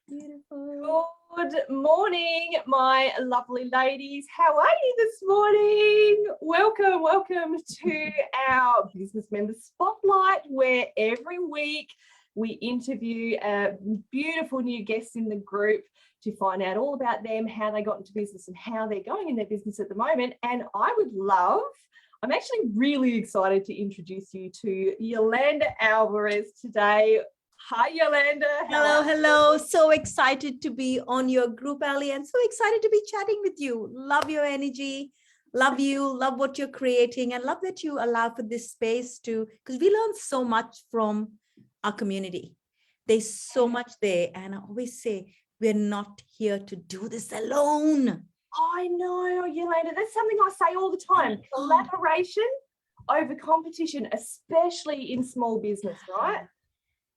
Beautiful. Good morning, my lovely ladies. How are you this morning? Welcome to our Business Member Spotlight, where every week we interview a beautiful new guest in the group to find out all about them, how they got into business and how they're going in their business at the moment. And I'm actually really excited to introduce you to Yolanda Alvares today. Hi, Yolanda. Hello. So excited to be on your group, Ali, and so excited to be chatting with you. Love your energy. Love you. Love what you're creating, and love that you allow for this space because we learn so much from our community. There's so much there. And I always say, we're not here to do this alone. I know, Yolanda. That's something I say all the time. Collaboration over competition, especially in small business, right?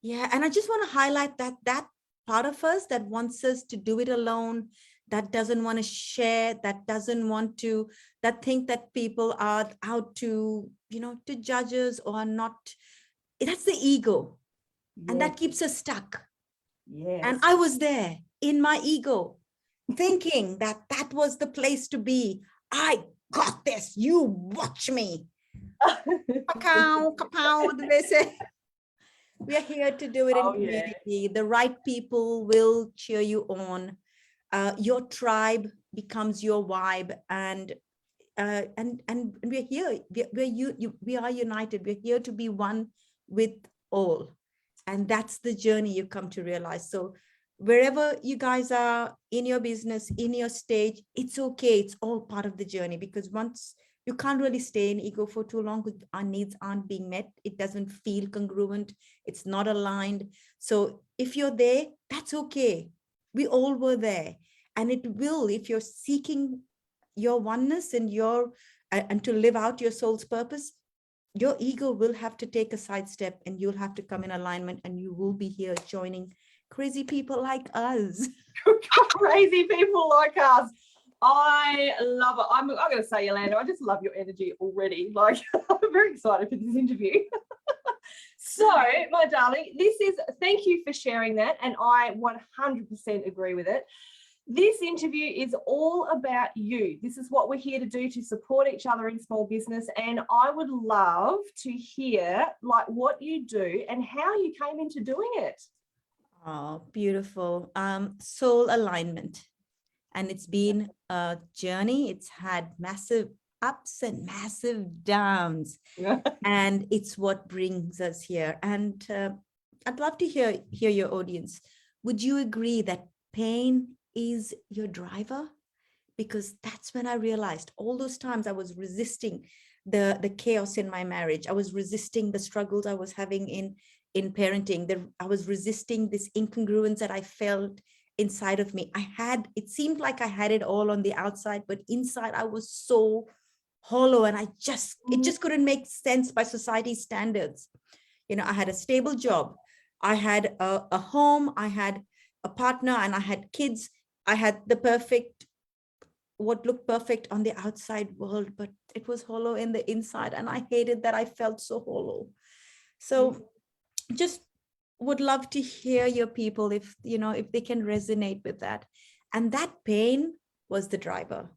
Yeah, and I just want to highlight that part of us that wants us to do it alone, that doesn't want to share, that doesn't want to, that think that people are out to, to judge us or not. That's the ego. Yes. And that keeps us stuck. Yes. And I was there in my ego, thinking that was the place to be. I got this. You watch me. Kapow, kapow, what do they say? We are here to do it in community. Yeah. The right people will cheer you on. Your tribe becomes your vibe, and we're here. We are united. We're here to be one with all, and that's the journey you come to realize. So, wherever you guys are in your business, in your stage, it's okay. It's all part of the journey, because once you can't really stay in ego for too long because our needs aren't being met. It doesn't feel congruent. It's not aligned. So if you're there, that's okay. We all were there. And it will, if you're seeking your oneness and and to live out your soul's purpose, your ego will have to take a sidestep, and you'll have to come in alignment, and you will be here joining crazy people like us. Crazy people like us. I love it. I'm going to say, Yolanda, I just love your energy already. Like, I'm very excited for this interview. So, my darling, thank you for sharing that. And I 100% agree with it. This interview is all about you. This is what we're here to do, to support each other in small business. And I would love to hear what you do and how you came into doing it. Oh, beautiful. Soul alignment. And it's been a journey. It's had massive ups and massive downs. Yeah. And it's what brings us here. And I'd love to hear your audience. Would you agree that pain is your driver? Because that's when I realized all those times I was resisting the chaos in my marriage. I was resisting the struggles I was having in parenting. I was resisting this incongruence that I felt inside of me. It seemed like I had it all on the outside, but inside I was so hollow, and it just couldn't make sense by society's standards. I had a stable job. I had a home. I had a partner, and I had kids. I had what looked perfect on the outside world, but it was hollow in the inside. And I hated that I felt so hollow. So just would love to hear your people if they can resonate with that. And that pain was the driver.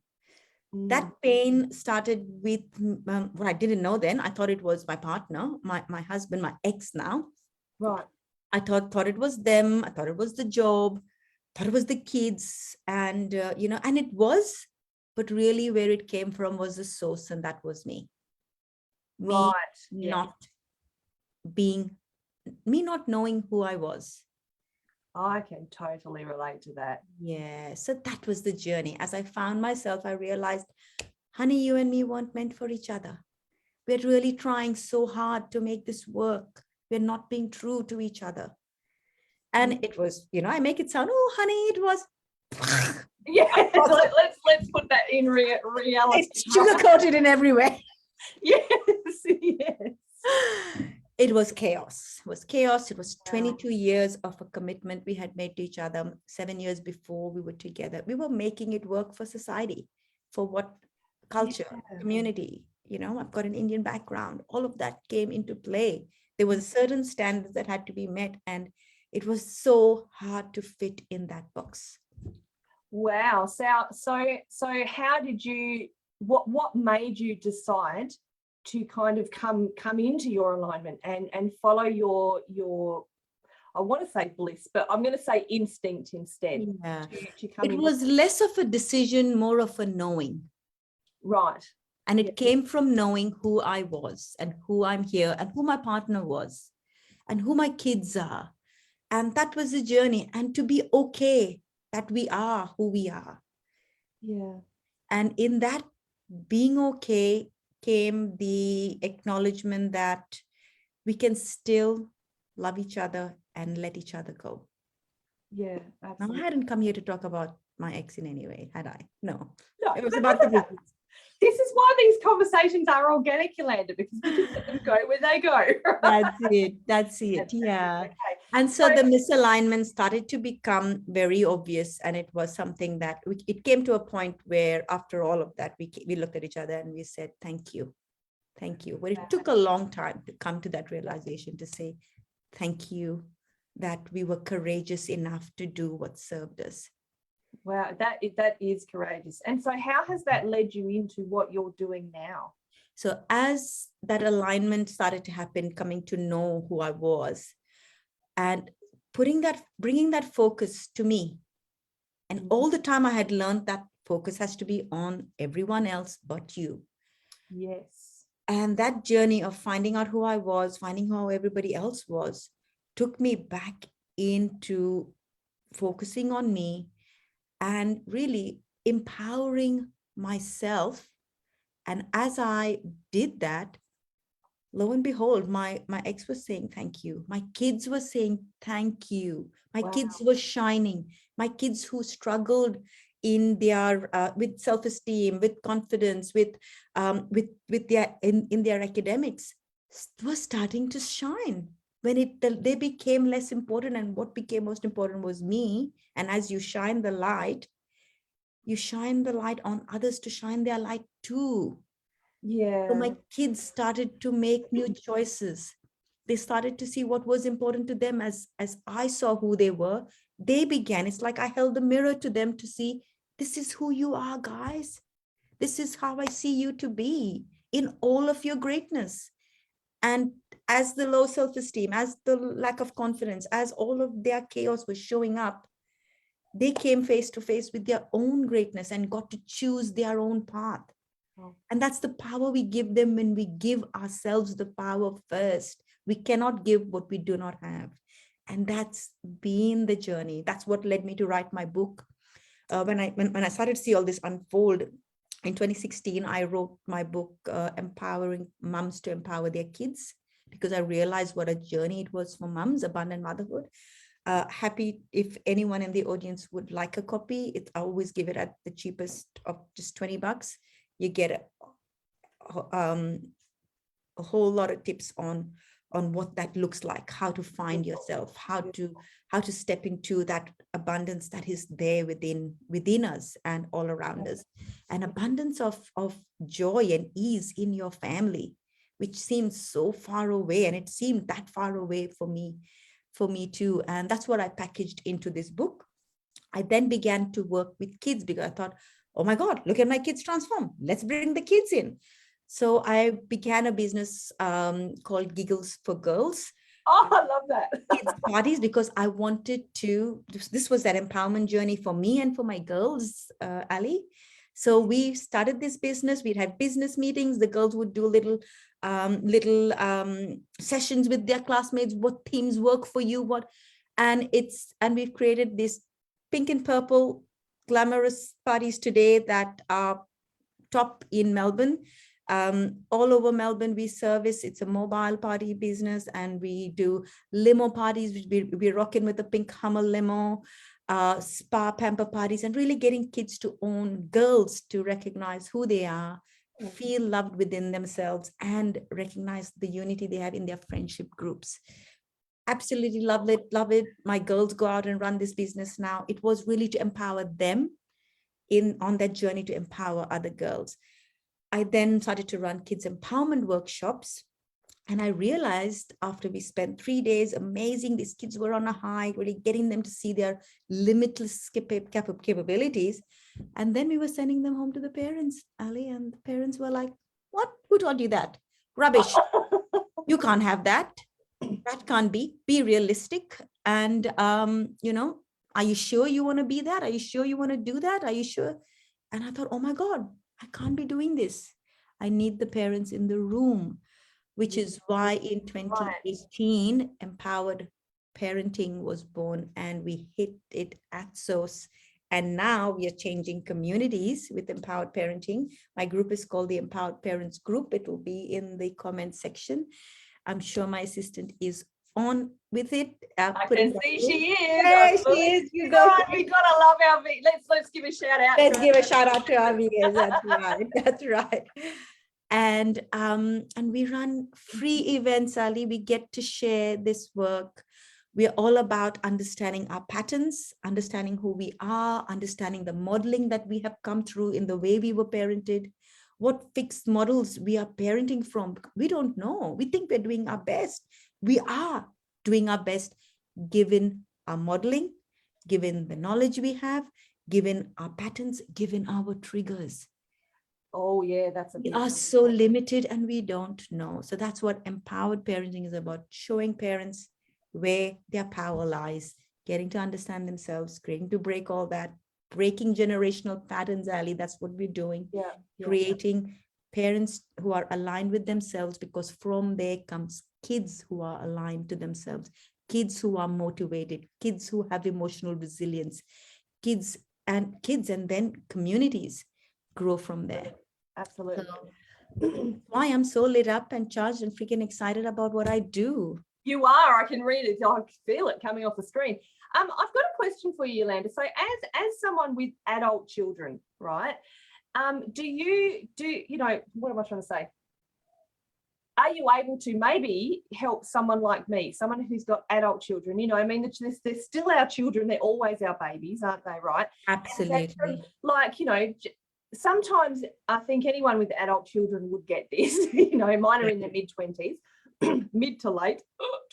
That pain started with what I didn't know then. I thought it was my partner, my husband, my ex now. Right. I thought it was them. I thought it was the job, thought it was the kids, and and it was, but really where it came from was the source, and that was me. Right. Me not knowing who I was. I can totally relate to that. Yeah. So that was the journey. As I found myself, I realized, honey, you and me weren't meant for each other. We're really trying so hard to make this work. We're not being true to each other. And it was, I make it sound, oh, honey, it was. Yeah. let's put that in reality. It's sugar-coated in every way. Yes. It was chaos. It was 22 years of a commitment we had made to each other. 7 years before we were together. We were making it work for society, for what culture, community. I've got an Indian background. All of that came into play. There were certain standards that had to be met, and It was so hard to fit in that box. Wow. So how did you, what made you decide to kind of come into your alignment and follow your I want to say bliss, but I'm going to say instinct instead. Yeah. To come It in. was less of a decision, more of a knowing. Right. And it Yeah. came from knowing who I was and who I'm here and who my partner was and who my kids are. And that was a journey. And to be okay that we are who we are. Yeah. And in that being okay came the acknowledgement that we can still love each other and let each other go. Yeah, Now, absolutely. I hadn't come here to talk about my ex in any way, had I? No. No, It was but about the that's okay. business. This is why these conversations are organic, Yolanda, because we just let them go where they go. That's it. That's it. Yeah. Okay. And so the misalignment started to become very obvious. And it was something that it came to a point where after all of that, we looked at each other and we said, thank you. Thank you. But it took a long time to come to that realization to say, thank you, that we were courageous enough to do what served us. Wow, that is courageous. And so how has that led you into what you're doing now? So as that alignment started to happen, coming to know who I was and bringing that focus to me. And all the time I had learned that focus has to be on everyone else but you. Yes. And that journey of finding out who I was, finding how everybody else was, took me back into focusing on me and really empowering myself. And as I did that, lo and behold, my ex was saying thank you. My kids were saying thank you. My kids were shining. My kids who struggled in their with self-esteem, with confidence, with their in their academics, were starting to shine when they became less important, and what became most important was me. And as you shine the light, you shine the light on others to shine their light too. Yeah. So my kids started to make new choices. They started to see what was important to them as I saw who they were. They began, it's like I held the mirror to them to see, this is who you are, guys. This is how I see you to be in all of your greatness. And as the low self-esteem, as the lack of confidence, as all of their chaos was showing up, they came face to face with their own greatness and got to choose their own path. And that's the power we give them when we give ourselves the power first. We cannot give what we do not have. And that's been the journey. That's what led me to write my book. When I started to see all this unfold in 2016, I wrote my book, Empowering Moms to Empower Their Kids, because I realized what a journey it was for moms, abundant motherhood. Happy if anyone in the audience would like a copy. I always give it at the cheapest of just $20. You get a whole lot of tips on what that looks like, how to find yourself, how to step into that abundance that is there within us and all around us, an abundance of joy and ease in your family, which seems so far away, and it seemed that far away for me too. And that's what I packaged into this book. I then began to work with kids because I thought, oh my God, look at my kids transform. Let's bring the kids in. So I began a business called Giggles for Girls. Oh, I love that. Kids parties, because I wanted to, this was that empowerment journey for me and for my girls, Ali. So we started this business. We'd have business meetings. The girls would do little sessions with their classmates. What themes work for you? And we've created this pink and purple glamorous parties today that are top in Melbourne. All over Melbourne, we service. It's a mobile party business, and we do limo parties. We're rocking with a pink Hummer limo, spa pamper parties, and really getting kids to own, girls to recognize who they are, feel loved within themselves, and recognize the unity they have in their friendship groups. Absolutely love it. My girls go out and run this business now. It was really to empower them on that journey to empower other girls. I then started to run kids empowerment workshops. And I realized after we spent 3 days, amazing, these kids were on a high, really getting them to see their limitless capabilities. And then we were sending them home to the parents, Ali, and the parents were like, what? Who told you that? Rubbish. You can't have that. That can't be realistic. And, are you sure you want to be that? Are you sure you want to do that? Are you sure? And I thought, oh my God, I can't be doing this. I need the parents in the room, which is why in 2018, Empowered Parenting was born, and we hit it at source. And now we are changing communities with Empowered Parenting. My group is called the Empowered Parents Group. It will be in the comment section. I'm sure my assistant is on with it. I can see she is. There she is. You go. We gotta love our let's give a shout out. Let's give a shout out to our viewers. That's right. That's right. And we run free events, Ali. We get to share this work. We're all about understanding our patterns, understanding who we are, understanding the modeling that we have come through in the way we were parented, what fixed models we are parenting from. We don't know. We think we're doing our best. We are doing our best, given our modeling, given the knowledge we have, given our patterns, given our triggers. Oh yeah, we are so limited and we don't know. So that's what empowered parenting is about, showing parents where their power lies, getting to understand themselves, getting to break all that, breaking generational patterns, Ali. That's what we're doing. Creating parents who are aligned with themselves, because from there comes kids who are aligned to themselves, kids who are motivated, kids who have emotional resilience, kids, and then communities grow from there. Absolutely. So, why I'm so lit up and charged and freaking excited about what I do. You are. I can read it. I feel it coming off the screen. I've got a question for you, Yolanda. So as someone with adult children, right? Do you know, what am I trying to say? Are you able to maybe help someone like me, someone who's got adult children? You know, I mean, they're still our children. They're always our babies, aren't they? Right? Absolutely. Like, you know, sometimes I think anyone with adult children would get this. You know, mine are in their mid-20s, mid to late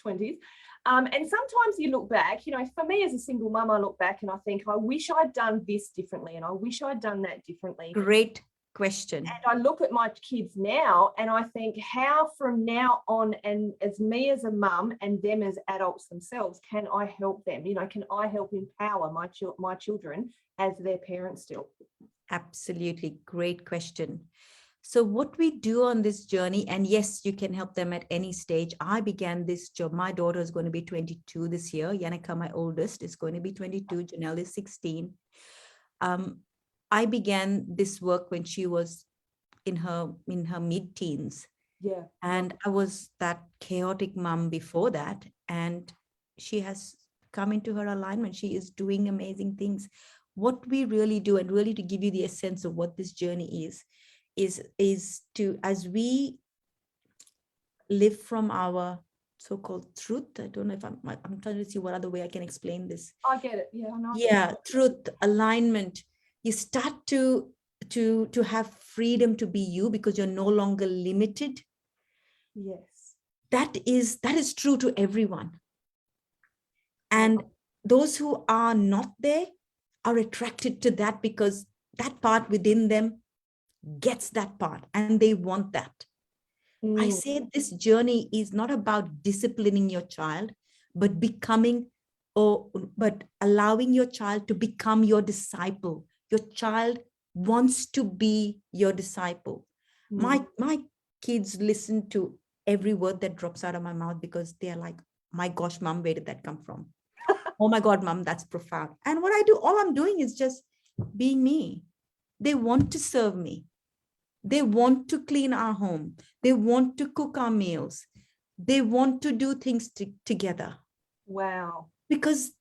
20s. And sometimes you look back, you know, for me as a single mum, I look back and I think, I wish I'd done this differently and I wish I'd done that differently. Great question. And I look at my kids now and I think, how from now on, and as me as a mum and them as adults themselves, can I help them? You know, can I help empower my children as their parents still? Absolutely. Great question. So what we do on this journey, and yes, you can help them at any stage. I began this job. My daughter is going to be 22 this year. Yannicka, my oldest, is going to be 22. Janelle is 16. I began this work when she was in her mid-teens. Yeah. And I was that chaotic mom before that. And she has come into her alignment. She is doing amazing things. What we really do, and really to give you the essence of what this journey is to, as we live from our so-called truth. I don't know if I'm trying to see what other way I can explain this. I get it. Yeah, I know. Yeah, truth, alignment. You start to have freedom to be you, because you're no longer limited. Yes. That is true to everyone. And those who are not there are attracted to that, because that part within them gets that part and they want that. I say this journey is not about disciplining your child, but but allowing your child to become your disciple. Your child wants to be your disciple. My kids listen to every word that drops out of my mouth, because they're like, my gosh, mom, where did that come from? Oh my God, mom, that's profound. And what I do, all I'm doing is just being me. They want to serve me. They want to clean our home. They want to cook our meals. They want to do things together. Wow. Because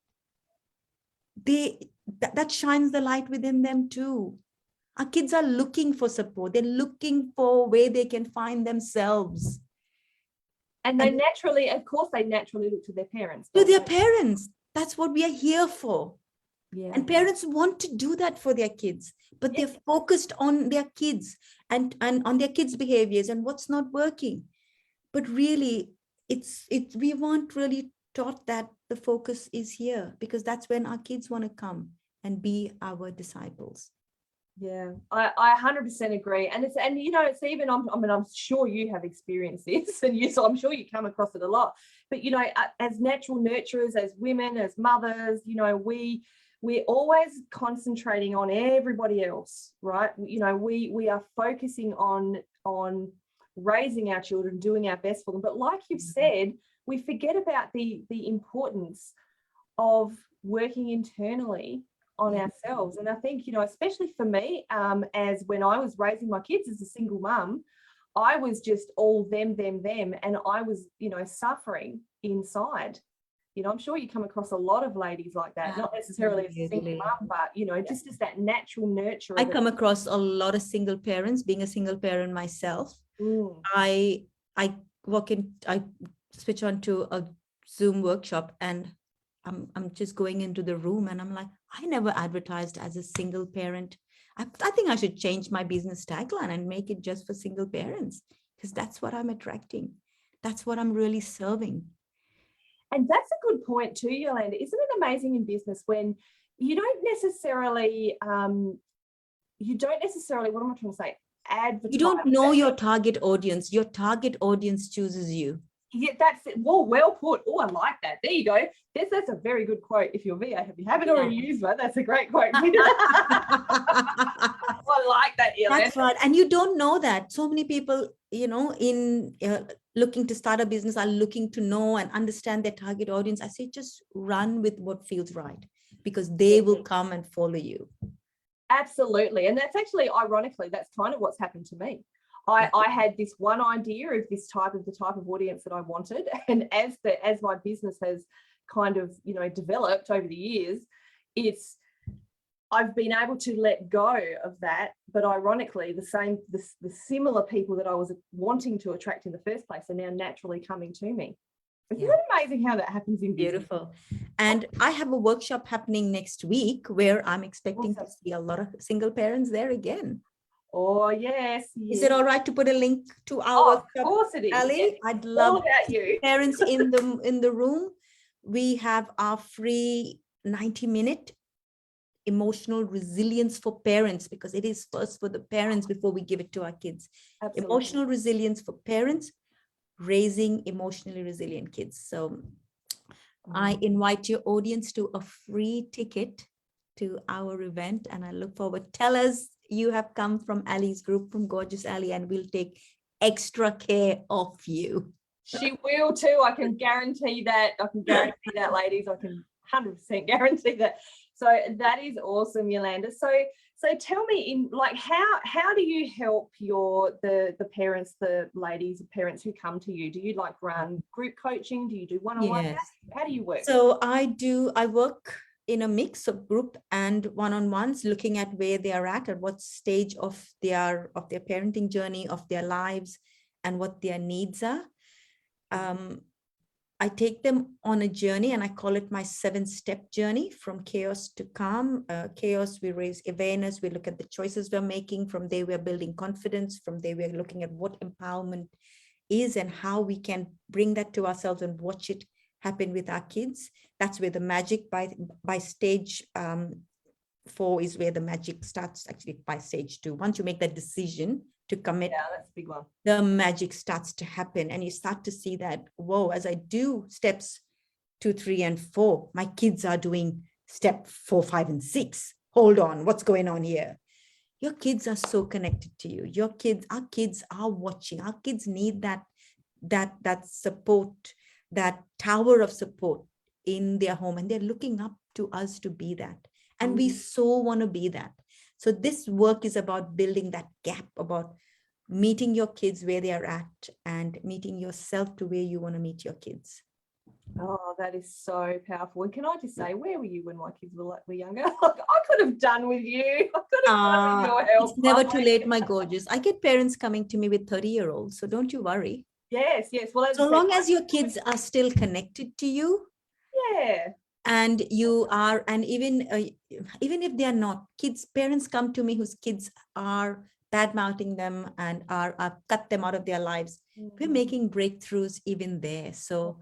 that shines the light within them too. Our kids are looking for support. They're looking for where they can find themselves. And they naturally look to their parents. To their parents. That's what we are here for. Yeah. And parents want to do that for their kids, but they're focused on their kids and on their kids' behaviors and what's not working. But really, we weren't really taught that the focus is here, because that's when our kids want to come and be our disciples. Yeah, I 100% agree. And it's even, I'm sure you have experienced this, and so I'm sure you come across it a lot. But, as natural nurturers, as women, as mothers, we're always concentrating on everybody else, right? We are focusing on raising our children, doing our best for them. But like you've said, we forget about the importance of working internally on ourselves. And I think, especially for me, as when I was raising my kids as a single mum, I was just all them, and I was, suffering inside. I'm sure you come across a lot of ladies like that, not necessarily as a single mum, but, just as that natural nurture. I come across a lot of single parents, being a single parent myself. I switch on to a Zoom workshop, and I'm just going into the room, and I'm like, I never advertised as a single parent. I think I should change my business tagline and make it just for single parents, because that's what I'm attracting. That's what I'm really serving. And that's a good point too, Yolanda. Isn't it amazing in business when you don't necessarily, what am I trying to say? Advertise. You don't know your target audience. Your target audience chooses you. Yeah, that's it. Well put. Oh, I like that. There you go. That's a very good quote. If you're VA, if you haven't already used one, that's a great quote. I like that, Yolanda. That's right. And you don't know that. So many people, in looking to start a business are looking to know and understand their target audience. I say, just run with what feels right, because they will come and follow you. Absolutely. And that's actually, ironically, that's kind of what's happened to me. I had this one idea of the type of audience that I wanted. And as my business has kind of, developed over the years, I've been able to let go of that. But ironically, the similar people that I was wanting to attract in the first place are now naturally coming to me. Isn't it amazing how that happens in business? Beautiful. And I have a workshop happening next week where I'm expecting to see a lot of single parents there again. Oh, yes. Is it all right to put a link to our workshop? Of course it is. Ali, yes. I'd love all about you. Parents in the room. We have our free 90-minute emotional resilience for parents, because it is first for the parents before we give it to our kids. Absolutely. Emotional resilience for parents, raising emotionally resilient kids. So I invite your audience to a free ticket to our event, and I look forward. Tell us you have come from Ali's group, from Gorgeous Ali, and we'll take extra care of you. She will too. I can guarantee that. Ladies. I can 100% guarantee that. So that is awesome, Yolanda. So tell me, how do you help the parents, the ladies, parents who come to you? Do you run group coaching? Do you do one-on-one? Yes. How do you work? So I work in a mix of group and one-on-ones, looking at where they are at what stage of their parenting journey, of their lives, and what their needs are. I take them on a journey, and I call it my 7-step journey from chaos to calm. Chaos, we raise awareness. We look at the choices we're making. From there, we're building confidence. From there, we're looking at what empowerment is and how we can bring that to ourselves and watch it happen with our kids. That's where the magic by stage 4 is where the magic starts, actually by stage 2. Once you make that decision to commit, that's a big one. The magic starts to happen, and you start to see that, whoa, as I do steps 2, 3, and 4, my kids are doing step 4, 5, and 6. Hold on, what's going on here? Your kids are so connected to you. Our kids are watching. Our kids need that support, that tower of support in their home, and they're looking up to us to be that. And we so want to be that. So this work is about building that gap, about meeting your kids where they are at and meeting yourself to where you want to meet your kids. Oh, that is so powerful. And can I just say, where were you when my kids were younger? I could have done with you. I could have done with your help. It's never too late, my gorgeous. I get parents coming to me with 30-year-olds, so don't you worry. Yes. Well, so long as your kids are still connected to you. Yeah. And you are, and even if they are not, parents come to me whose kids are bad-mouthing them and are cut them out of their lives. We're making breakthroughs even there. So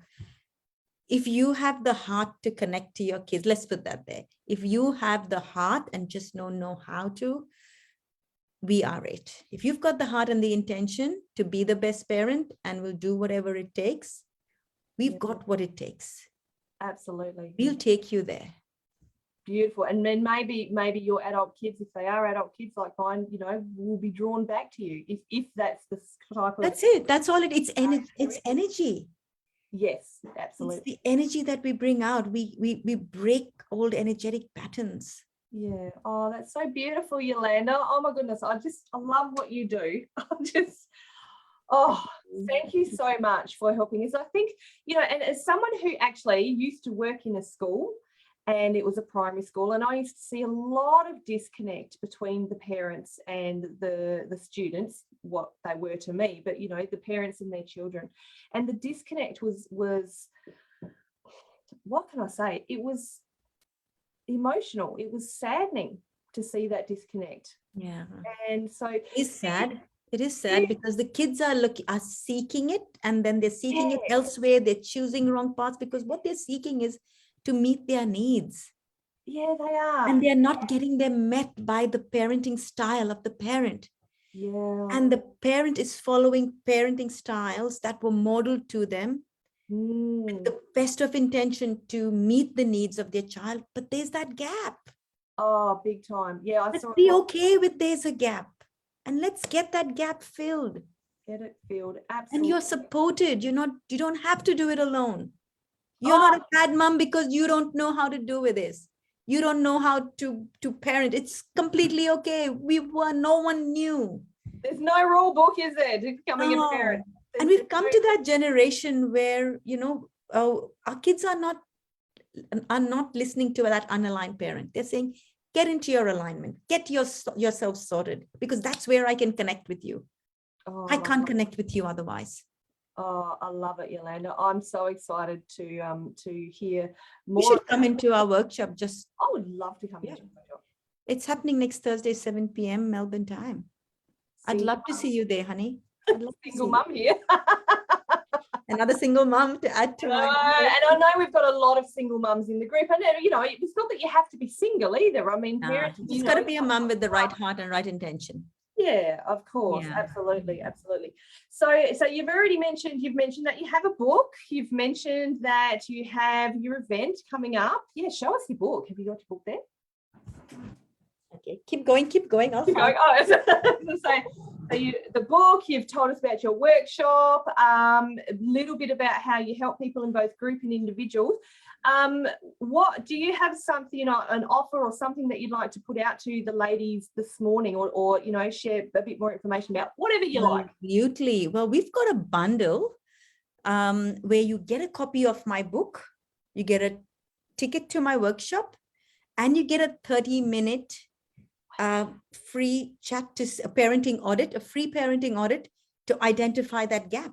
if you have the heart to connect to your kids, let's put that there. If you have the heart and just don't know how to, we are it. If you've got the heart and the intention to be the best parent and will do whatever it takes, we've got what it takes. Absolutely. We'll take you there. Beautiful. And then maybe your adult kids, if they are adult kids like mine, you know, will be drawn back to you if that's the type of. That's it. That's all it's energy. It's energy. Yes, absolutely. It's the energy that we bring out. We break old energetic patterns. Yeah. Oh, that's so beautiful, Yolanda. Oh my goodness. I love what you do. Thank you so much for helping us. I think, you know, and as someone who actually used to work in a school, and it was a primary school, and I used to see a lot of disconnect between the parents and the students, what they were to me, but, you know, the parents and their children. And the disconnect was what can I say? It was emotional. It was saddening to see that disconnect. Yeah. And so it's sad. It is sad because the kids are seeking it, and then they're seeking it elsewhere. They're choosing wrong paths because what they're seeking is to meet their needs. Yeah, they are. And they're not getting them met by the parenting style of the parent. Yeah. And the parent is following parenting styles that were modeled to them with the best of intention to meet the needs of their child. But there's that gap. Oh, big time. Yeah, Let's be okay with there's a gap. And let's get that gap filled. Get it filled. Absolutely. And you're supported. You don't have to do it alone. You're not a bad mom because you don't know how to do with this. You don't know how to parent. It's completely okay. No one knew. There's no rule book, is there, to becoming a parent? And we've come to that generation where, you know, our kids are not listening to that unaligned parent. They're saying, get into your alignment, get yourself sorted, because that's where I can connect with you. I can't connect with you otherwise. Oh, I love it, Yolanda. I'm so excited to hear more. You should come into our workshop. I would love to come into the workshop. It's happening next Thursday, 7 p.m. Melbourne time. I'd love to see you there, honey. I'd love single mum here. Another single mum to add to my. And I know we've got a lot of single mums in the group. And, you know, it's not that you have to be single either. I mean, it's got to be a mum with the right heart and right intention. Yeah, of course. Yeah. Absolutely. So you've mentioned that you have a book. You've mentioned that you have your event coming up. Yeah, show us your book. Have you got your book there? Okay, keep going. I'll keep going. The book, you've told us about your workshop, a little bit about how you help people in both group and individuals. What do you have something, an offer or something that you'd like to put out to the ladies this morning, or you know, share a bit more information about whatever you like? Absolutely. Well, we've got a bundle where you get a copy of my book, you get a ticket to my workshop, and you get a 30-minute free chat to a free parenting audit to identify that gap.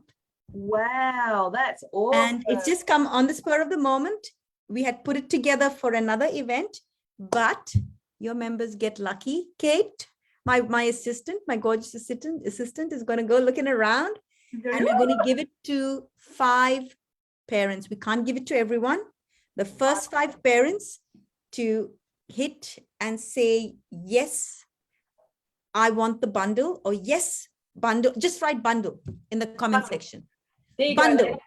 Wow, that's awesome. And it's just come on the spur of the moment. We had put it together for another event, but your members get lucky. Kate, my assistant, my gorgeous assistant is going to go looking around, and we're going to give it to 5 parents. We can't give it to everyone. The first 5 parents to hit and say, yes, I want the bundle, or yes, bundle. Just write bundle in the comment section. There you bundle. Go.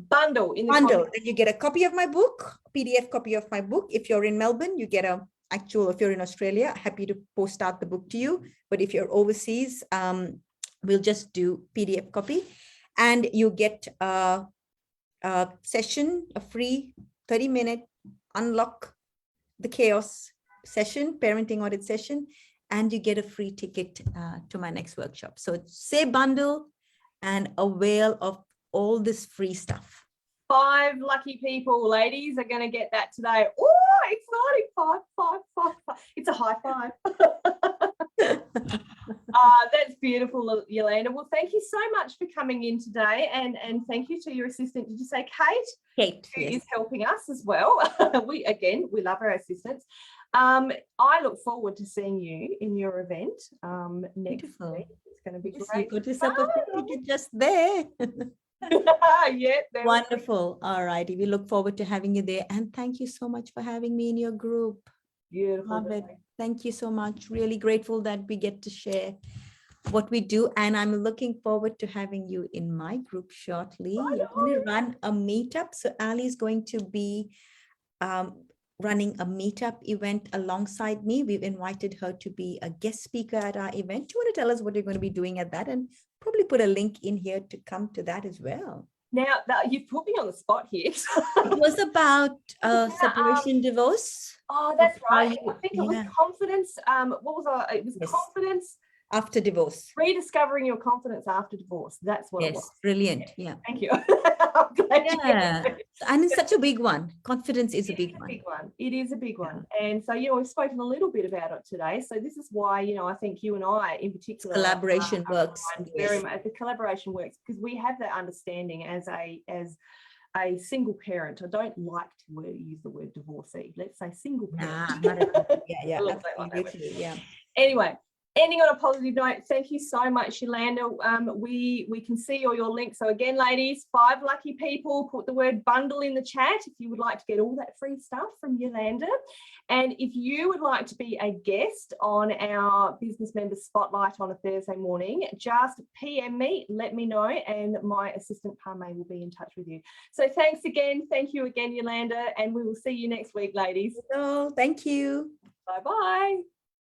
Bundle in the bundle. And you get a copy of my book, PDF copy of my book. If you're in Melbourne, you get if you're in Australia, happy to post out the book to you. But if you're overseas, we'll just do PDF copy. And you get a session, a free 30-minute unlock the chaos session, parenting audit session, and you get a free ticket to my next workshop. So say bundle and avail of all this free stuff. 5 lucky people, ladies, are going to get that today. Oh, exciting. 5. It's a high five. That's beautiful, Yolanda. Well, thank you so much for coming in today, and thank you to your assistant. Did you say Kate? Kate, who yes. is helping us as well. We love our assistants. I look forward to seeing you in your event next Beautiful. week. It's going to be Yes, great. you got yourself a free ticket just there. Yeah, there we go. Wonderful. All righty. We look forward to having you there. And thank you so much for having me in your group. Beautiful. Love it. Thank you so much. Really grateful that we get to share what we do. And I'm looking forward to having you in my group shortly. You're going to run a meetup. So Ali is going to be running a meetup event alongside me. We've invited her to be a guest speaker at our event. Do you want to tell us what you're going to be doing at that? And probably put a link in here to come to that as well. Now, you've put me on the spot here. It was about separation, divorce. Oh, that's right. You, I think it was confidence. What was I? It was confidence. After divorce. Rediscovering your confidence after divorce. That's what it was. Brilliant. Yeah. Thank you. I'm glad and it's such a big one. Confidence is a big one. It is a big one. And so, we've spoken a little bit about it today. So this is why, I think you and I in particular. Collaboration works. Very much. The collaboration works because we have that understanding as a single parent. I don't like to use the word divorcee. Let's say single parent. Absolutely. Yeah. Anyway, ending on a positive note, thank you so much, Yolanda. We can see all your links. So again, ladies, 5 lucky people, put the word bundle in the chat if you would like to get all that free stuff from Yolanda. And if you would like to be a guest on our Business Members Spotlight on a Thursday morning, just PM me, let me know, and my assistant Parme will be in touch with you. So thanks again. Thank you again, Yolanda, and we will see you next week, ladies. Thank you. Bye-bye.